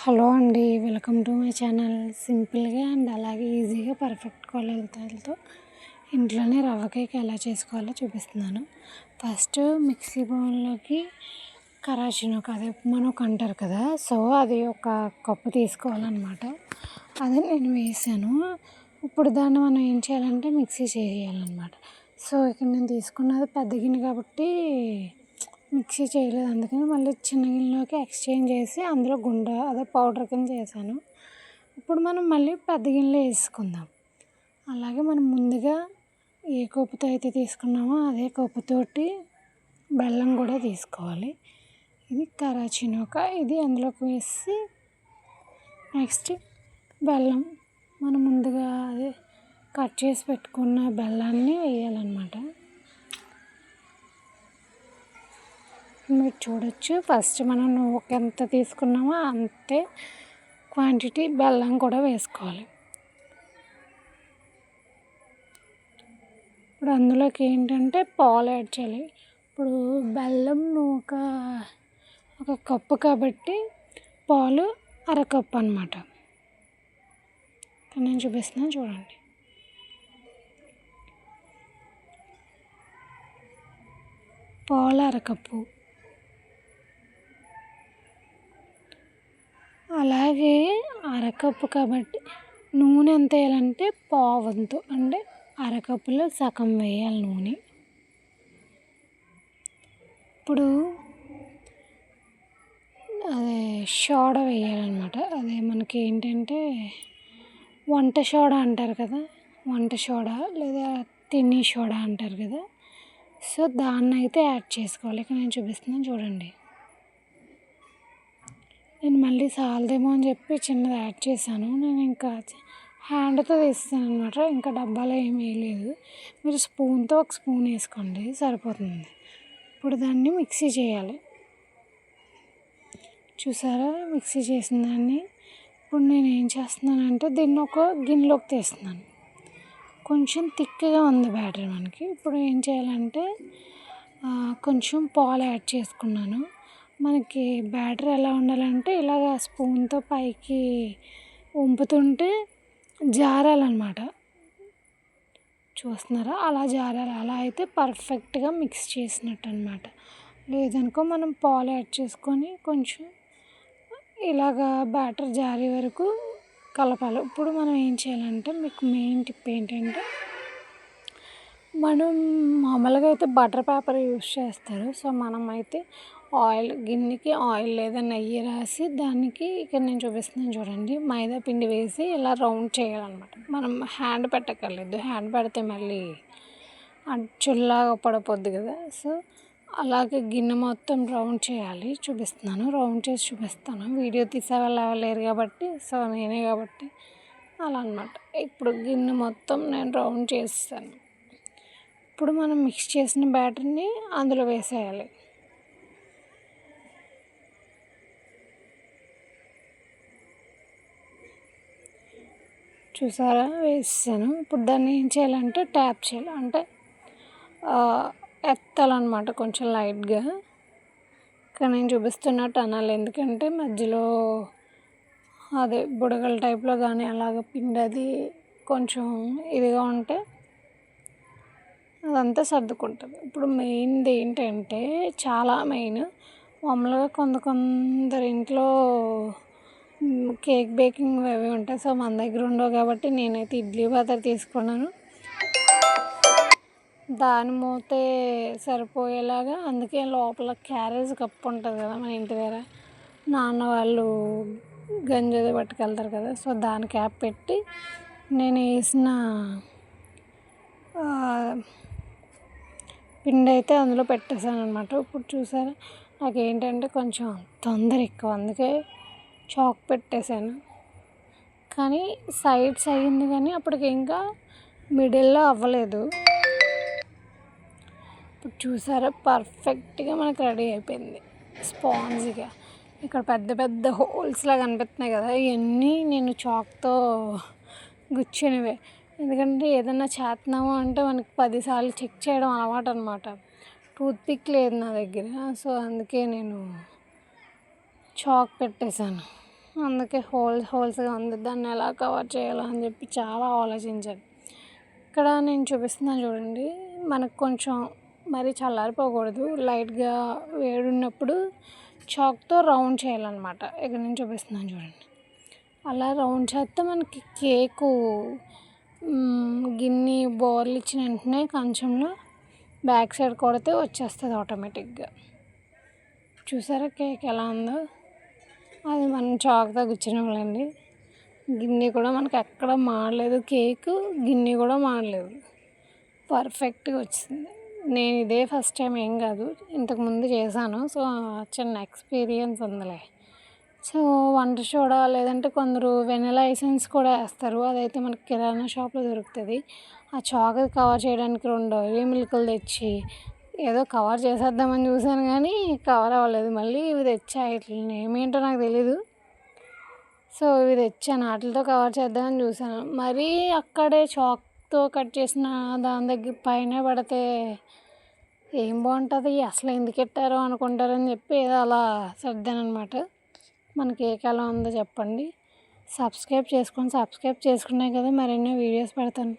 Hello అండి, welcome to my channel. సింపుల్గా and అలాగే ఈజీగా పర్ఫెక్ట్ కొలతలతో ఇంట్లోనే రవ్వ కేక్ ఎలా చేసుకోవాలో చూపిస్తున్నాను. ఫస్ట్ మిక్సీ బౌల్లోకి కరాచీనోక అదే ఉప్మానోక అంటారు కదా, సో అది ఒక కప్పు తీసుకోవాలన్నమాట. అదే నేను వేసాను. ఇప్పుడు దాన్ని మనం ఏం చేయాలంటే మిక్సీ చేయాలన్నమాట. సో ఇక్కడ నేను తీసుకున్నది పెద్ద గిన్నె కాబట్టి మిక్సీ చేయలేదు, అందుకని మళ్ళీ చిన్న గిన్నెలోకి ఎక్స్చేంజ్ చేసి అందులో అదే పౌడర్ కింద చేశాను. ఇప్పుడు మనం మళ్ళీ పెద్ద గిన్నెలో వేసుకుందాం. అలాగే మనం ముందుగా ఏ కప్పుతో అయితే తీసుకున్నామో అదే కప్పుతోటి బెల్లం కూడా తీసుకోవాలి. ఇది కరాచీనోక, ఇది అందులోకి వేసి నెక్స్ట్ బెల్లం మనం ముందుగా అదే కట్ చేసి పెట్టుకున్న బెల్లాన్ని వేయాలన్నమాట. మీరు చూడొచ్చు, ఫస్ట్ మనం నువ్వుకి ఎంత తీసుకున్నామో అంతే క్వాంటిటీ బెల్లం కూడా వేసుకోవాలి. ఇప్పుడు అందులోకి ఏంటంటే పాలు యాడ్ చేయాలి. ఇప్పుడు బెల్లం ఒక కప్పు కాబట్టి పాలు అరకప్పు అన్నమాట. నేను చూపిస్తున్నాను చూడండి. పాలు అరకప్పు. అలాగే అరకప్పు కాబట్టి నూనె ఎంత వేయాలంటే పావంతు, అంటే అరకప్పులో సగం వేయాలి నూనె. ఇప్పుడు అదే సోడా వేయాలన్నమాట. అదే మనకి ఏంటంటే వంట సోడా అంటారు కదా, వంట సోడా లేదా తిని సోడా అంటారు కదా, సో దాన్ని అయితే యాడ్ చేసుకోవాలి. ఇక్కడ నేను చూపిస్తున్నాను చూడండి. నేను మళ్ళీ సాలదేమో అని చెప్పి చిన్నది యాడ్ చేశాను. నేను ఇంకా హ్యాండ్తో తీస్తాను అనమాట, ఇంకా డబ్బాలో ఏమి వేయలేదు. మీరు స్పూన్తో ఒక స్పూన్ వేసుకోండి సరిపోతుంది. ఇప్పుడు దాన్ని మిక్సీ చేయాలి. చూసారా, మిక్సీ చేసిన దాన్ని ఇప్పుడు నేను ఏం చేస్తున్నానంటే దీన్ని ఒక గిన్నెలోకి తీస్తున్నాను. కొంచెం థిక్గా ఉంది బ్యాటర్ మనకి. ఇప్పుడు ఏం చేయాలంటే కొంచెం పాలు యాడ్ చేసుకున్నాను. మనకి బ్యాటర్ ఎలా ఉండాలంటే ఇలాగ స్పూన్తో పైకి వంపుతుంటే జారాలన్నమాట. చూస్తున్నారా, అలా జారాలి. అలా అయితే పర్ఫెక్ట్గా మిక్స్ చేసినట్టు అనమాట. లేదనుకో మనం పాలు యాడ్ చేసుకొని కొంచెం ఇలాగా బ్యాటర్ జారే వరకు కలపాలి. ఇప్పుడు మనం ఏం చేయాలంటే మీకు మెయిన్ టిప్ ఏంటంటే, మనం మామూలుగా అయితే బటర్ పేపర్ యూస్ చేస్తారు. సో మనం అయితే గిన్నెకి ఆయిల్ లేదా నెయ్యి రాసి దానికి ఇక్కడ నేను చూపిస్తున్నాను చూడండి, మైదా పిండి వేసి ఇలా రౌండ్ చేయాలన్నమాట. మనం హ్యాండ్ పెట్టక్కర్లేదు, హ్యాండ్ పెడితే మళ్ళీ అచ్చుల్లాగా పడిపోద్ది కదా. సో అలాగే గిన్నె మొత్తం రౌండ్ చేయాలి. చూపిస్తున్నాను, రౌండ్ చేసి చూపిస్తాను. వీడియో తీసే వాళ్ళు లేరు కాబట్టి, సో నేనే కాబట్టి అలా అన్నమాట. ఇప్పుడు గిన్నె మొత్తం నేను రౌండ్ చేస్తాను. ఇప్పుడు మనం మిక్స్ చేసిన బ్యాటర్ని అందులో వేసేయాలి. చూసారా, వేసాను. ఇప్పుడు దాన్ని ఏం చేయాలంటే ట్యాప్ చేయాలి, అంటే ఎత్తాలన్నమాట కొంచెం లైట్గా. ఇక్కడ నేను చూపిస్తున్నట్టు అనాలి, ఎందుకంటే మధ్యలో అదే బుడగల టైప్లో కానీ అలాగ పిండి అది కొంచెం ఇదిగా ఉంటే అదంతా సర్దుకుంటుంది. ఇప్పుడు మెయిన్ది ఏంటంటే చాలా మెయిన్, మామూలుగా కొందరి ఇంట్లో కేక్ బేకింగ్ అవి ఉంటాయి. సో మన దగ్గర ఉండవు కాబట్టి నేనైతే ఇడ్లీ పాత్ర తీసుకున్నాను, దాని మూతే సరిపోయేలాగా. అందుకే లోపల క్యారేజ్ కప్పు ఉంటుంది కదా మన ఇంటి దగ్గర, నాన్న వాళ్ళు గంజది పట్టుకెళ్తారు కదా, సో దాని క్యాప్ పెట్టి నేను వేసిన పిండి అయితే అందులో పెట్టేశాను అనమాట. ఇప్పుడు చూసారా, నాకు ఏంటంటే కొంచెం తొందర ఎక్కువ, అందుకే చాక్ పెట్టేశాను. కానీ సైడ్స్ అయ్యింది, కానీ అప్పటికి ఇంకా మిడిల్లో అవ్వలేదు. ఇప్పుడు చూసారా, పర్ఫెక్ట్గా మనకు రెడీ అయిపోయింది స్పాంజీగా. ఇక్కడ పెద్ద పెద్ద హోల్స్లా కనిపిస్తున్నాయి కదా, ఇవన్నీ నేను చాక్తో గుచ్చినవే. ఎందుకంటే ఏదన్నా చేస్తున్నాము అంటే మనకి 10 సార్లు చెక్ చేయడం అలవాటు అనమాట. టూత్పిక్ లేదు నా దగ్గర, సో అందుకే నేను చాక్ పెట్టేశాను. అందుకే హోల్స్గా ఉంది. దాన్ని ఎలా కవర్ చేయాలో అని చెప్పి చాలా ఆలోచించాను. ఇక్కడ నేను చూపిస్తున్నాను చూడండి, మనకు కొంచెం మరి చల్లారిపోకూడదు, లైట్గా వేడున్నప్పుడు చాక్తో రౌండ్ చేయాలన్నమాట. ఇక్కడ నేను చూపిస్తున్నాను చూడండి, అలా రౌండ్ చేస్తే మనకి కేకు గిన్నె బోర్లు ఇచ్చిన వెంటనే కంచంలో బ్యాక్ సైడ్ కొడితే వచ్చేస్తుంది ఆటోమేటిక్గా. చూసారా కేక్ ఎలా ఉందో? అది మనం చాకుతో గుచ్చినాంలేండి. గిన్నె కూడా మనకి ఎక్కడ మాడలేదు, కేకు గిన్నె కూడా మాడలేదు, పర్ఫెక్ట్గా వచ్చింది. నేను ఇదే ఫస్ట్ టైం ఏం కాదు, ఇంతకుముందు చేశాను. సో చిన్న ఎక్స్పీరియన్స్ ఉందిలే. సో వంట సోడా లేదంటే కొందరు వెనిలా ఎసెన్స్ కూడా వేస్తారు, అదైతే మనకి కిరాణా షాప్లో దొరుకుతుంది. ఆ చాకు కవర్ చేయడానికి 2 డైరీ మిల్కులు తెచ్చి ఏదో కవర్ చేసేద్దామని చూశాను, కానీ కవర్ అవ్వలేదు. మళ్ళీ ఇవి తెచ్చా, ఇట్లా ఏమేంటో నాకు తెలీదు. సో ఇవి తెచ్చాను, వాటితో కవర్ చేద్దామని చూశాను. మరీ అక్కడే చాక్తో కట్ చేసిన దాని దగ్గర పైన పడితే ఏం బాగుంటుంది, అసలు ఎందుకు పెట్టారో అనుకుంటారని చెప్పి ఏదో అలా సర్దాను అనమాట. మన కేక్ ఎలా ఉందో చెప్పండి. సబ్స్క్రైబ్ చేసుకున్నాయి కదా మరెన్నో వీడియోస్ పెడతాను.